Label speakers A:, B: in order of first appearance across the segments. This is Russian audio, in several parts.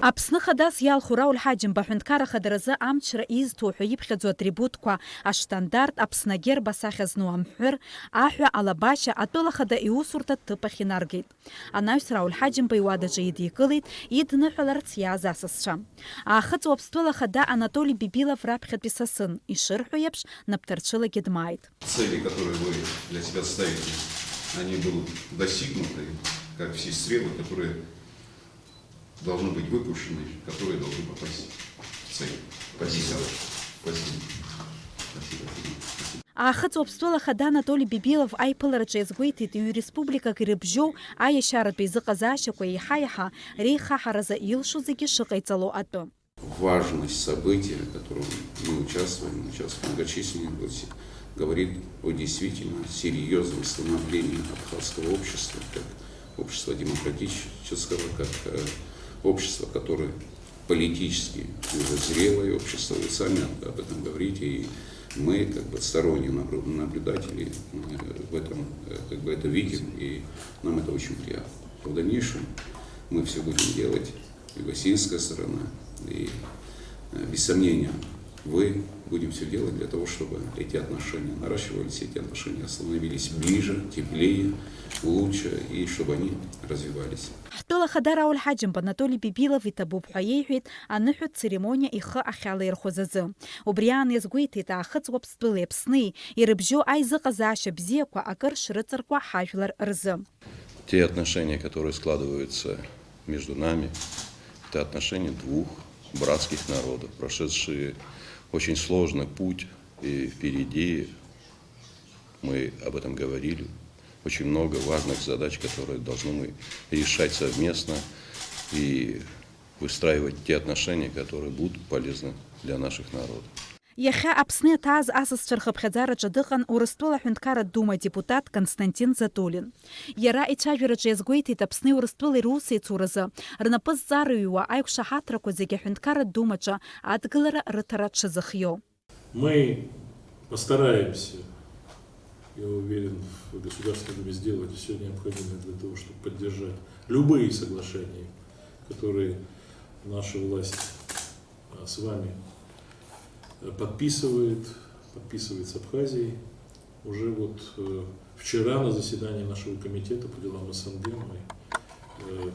A: Аԥсны хадас иалху Рауль Ҳаџьымба аҳәынҭқарра хадаразы амчра изҭо ҳәа иԥхьаӡо атрибутқәа аштандарт Аԥсны агерб асахьа зну амҳәыр, аҳәа, алабашьа атәыла хада иусурҭа ҭыԥ ахь инаргеит. Анаҩс Рауль Ҳаџьымба иуадаҿы идикылеит идныҳәаларц иааз асасцәа. Аахыҵ Уаԥстәыла хада Анатолий Бибилов раԥхьатәи сасын, ишырҳәо еиԥш Напҭарчылагьы дмааит.
B: Цели, которые вы для себя ставите, они будут достигнуты, как все стрелы, которые должны быть выпущены, которые должны попасть в цель. Спасибо. Спасибо.
A: Аахыҵ Уаԥстәыла хада Анатолий Бибилов аиԥылараҿы иазгәеиҭеит ҩ-республикак ирыбжьоу аиашьаратәы изыҟазаашьақәа еиҳа-еиҳа реихаҳаразы илшо зегьы шыҟаиҵало атәы.
B: Важность события, в котором мы участвуем многочисленные гости, говорит о действительно серьезном становлении абхазского общества, как общества демократического, как общество, которое политически уже зрелое общество. Вы сами об этом говорите, и мы, как бы сторонние наблюдатели, в этом, как бы это видим, и нам это очень приятно. В дальнейшем мы все будем делать, и гостинская сторона, и без сомнения вы будем все делать для того, чтобы эти отношения наращивались, эти отношения становились ближе, теплее, лучше, и чтобы они развивались.
A: Ҳтәыла хада Рауль Ҳаџьымба Анатолий Бибилов иҭабуп ҳәа иеиҳәеит аныҳәатә церемониа ихы ахьалаирхәыз азы. Убри аан иазгәеиҭеит аахыҵ Уаԥстәылеи Аԥсни ирыбжьоу аизыҟазаашьа бзиақәа акыр шрыҵаркуа ҳажәлар рзы.
C: Те отношения, которые складываются между нами, это отношения двух братских народов, прошедшие очень сложный путь, и впереди, мы об этом говорили, очень много важных задач, которые должны мы решать совместно и выстраивать те отношения, которые будут полезны для наших народов.
A: Иахьа Аԥсны аҭааз асасцәа рхыԥхьаӡараҿы дыҟан Урыстәыла аҳәынҭқарратә дума депутат Константин Затулин. Иара ицәажәараҿы иазгәеиҭеит Аԥсни Урыстәылеи русеицуразы рнапы зҵаарыҩуа аиқәшаҳаҭрақәа зегьы аҳәынҭқарратә думаҿы адгылара рыҭара дшазыхиоу.
D: Мы постараемся, я уверен, в Государственной Думе сделать все необходимое для того, чтобы поддержать любые соглашения, которые наша власть с вами подписывает с Абхазией. Уже вот вчера на заседании нашего комитета по делам СНГ мы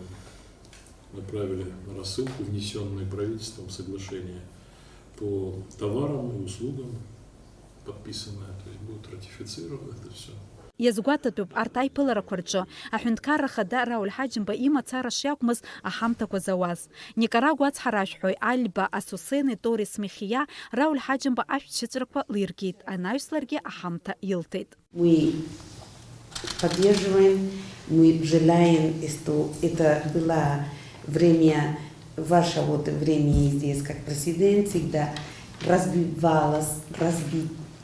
D: направили на рассылку внесенные правительством соглашения по товарам и услугам, подписанное, то есть будет ратифицировано это все.
A: Иазгәаҭатәуп арҭ аиԥыларақәа рҿы аҳәынҭқарра хада Рауль Ҳаџьымба имацара шиакәмыз аҳамҭақәа зауаз. Никарагуа ацҳаражәҳәаҩ Альба Асусени Торис Мехия Рауль Ҳаџьымба ашәҭшьыҵәрақәа лиргеит, анаҩс ларгьы аҳамҭа илҭеит.
E: Мы поддерживаем, мы желаем, что это было время, ваше вот время здесь как президент всегда развивалось,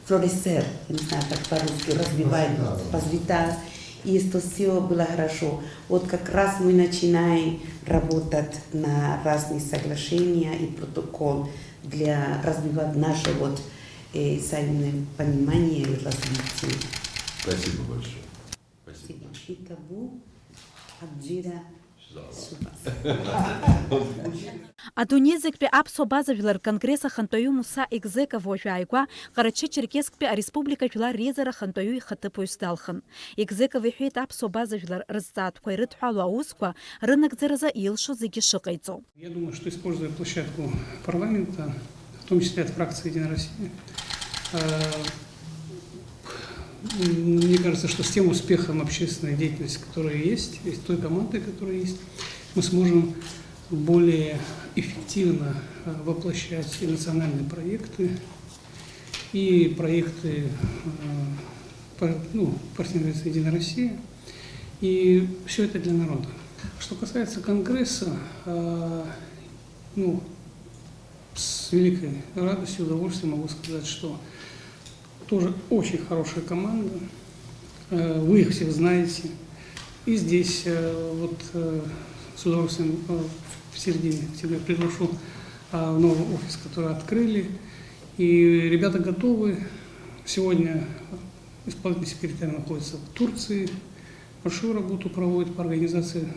E: флорисер, не знаю, как по-русски, развивать, процветать, и что все было хорошо. Вот как раз мы начинаем работать на разные соглашения и протокол для развивать наше вот взаимное понимание и развитие.
B: Спасибо большое.
E: Спасибо. И табу Абджира Субас.
A: Адунеи зегьтәи аԥсуа базажәлар рконгресс ахантәаҩы Муса Егзеков уажәы ааигәа Ҟарачы-Черкессктәи ареспубликатә жәлар реизара ахантәаҩы ихаҭыԥуаҩс далхын. Егзеков иҳәеит аԥсуа базажәлар рызҵаатәқәа ирыдҳәалоу аусқәа рынагӡаразы илшо зегьы шыҟаиҵо.
F: Я думаю, что используя площадку парламента, в том числе от фракции «Единая Россия», мне кажется, что с тем успехом общественной деятельности, которая есть, и с той командой, которая есть, мы сможем более эффективно воплощать и национальные проекты, и проекты партнеров «Единая Россия», и все это для народа. Что касается Конгресса, с великой радостью и удовольствием могу сказать, что тоже очень хорошая команда, вы их всех знаете, и здесь вот с удовольствием в середине октября приглашу в новый офис, который открыли, и ребята готовы. Сегодня исполнительный секретарь находится в Турции, большую работу проводит по организации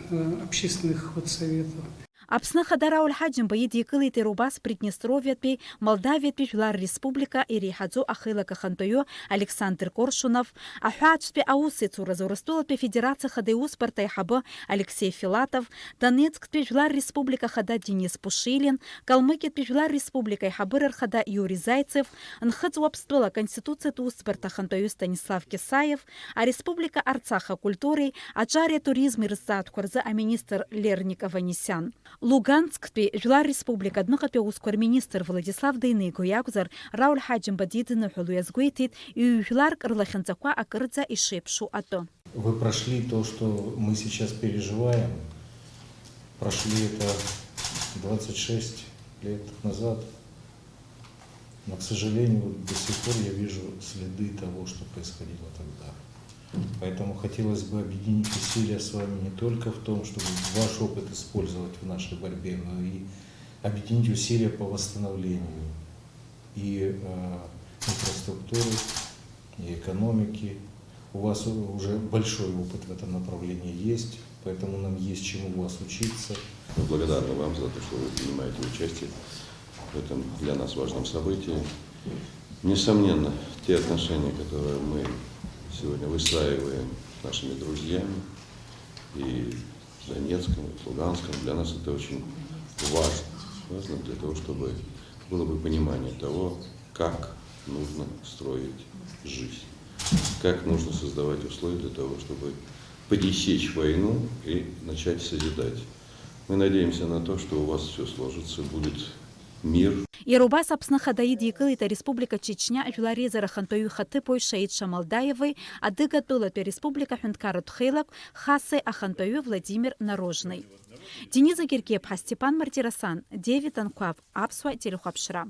F: общественных советов.
A: Апсны хадара ульхаджин баид якылы терубас Приднестровьятпи, Молдавиятпи Жлар Республика и Рихадзу Ахылака Хантою Александр Коршунов, Ахуачпи Аусы Цуразурастулатпи Федерация Хадеус Партайхабо Алексей Филатов, Донецкпи Жлар Республика Хада Денис Пушилин, Калмыкитпи Жлар Республика Хабырар Хада Юрий Зайцев, Нхадзуапстула Конституция Туус Партахантою Станислав Кисаев, а Республика Арцаха культуры, Аджария туризм и Рсад Курза, а министр Лерник Аванесян. Луганскпи Жлар Республика Днухапи ускор министр Владислав Дейныго Ягузар Рауль Хаджим Бадидина Хулуязгуитит и Жлар Карлахенцаква Акырдза и Шепшу Ато.
G: Вы прошли то, что мы сейчас переживаем. Прошли это 26 лет назад. Но, к сожалению, до сих пор я вижу следы того, что происходило тогда. Поэтому хотелось бы объединить усилия с вами не только в том, чтобы ваш опыт использовать в нашей борьбе, но и объединить усилия по восстановлению и инфраструктуры, и экономики. У вас уже большой опыт в этом направлении есть, поэтому нам есть чему у вас учиться.
C: Мы благодарны вам за то, что вы принимаете участие в этом для нас важном событии. Несомненно, те отношения, которые мы сегодня выстраиваем с нашими друзьями и в Донецком, и в Луганском, для нас это очень важно для того, чтобы было бы понимание того, как нужно строить жизнь, как нужно создавать условия для того, чтобы пересечь войну и начать созидать. Мы надеемся на то, что у вас все сложится, будет мир.
A: Ирубас апсны хадаид якылыта Республика Чечня Жлари Зарахантою Хаты Пойша Итша Молдаевой, адыгат была Республика Хюнткара Тхейлак, Хасы Ахантою Владимир Нарожный. Дениза Киркеп, Степан Мартирасан, Девит Анкуав, Апсуа Телехапшра.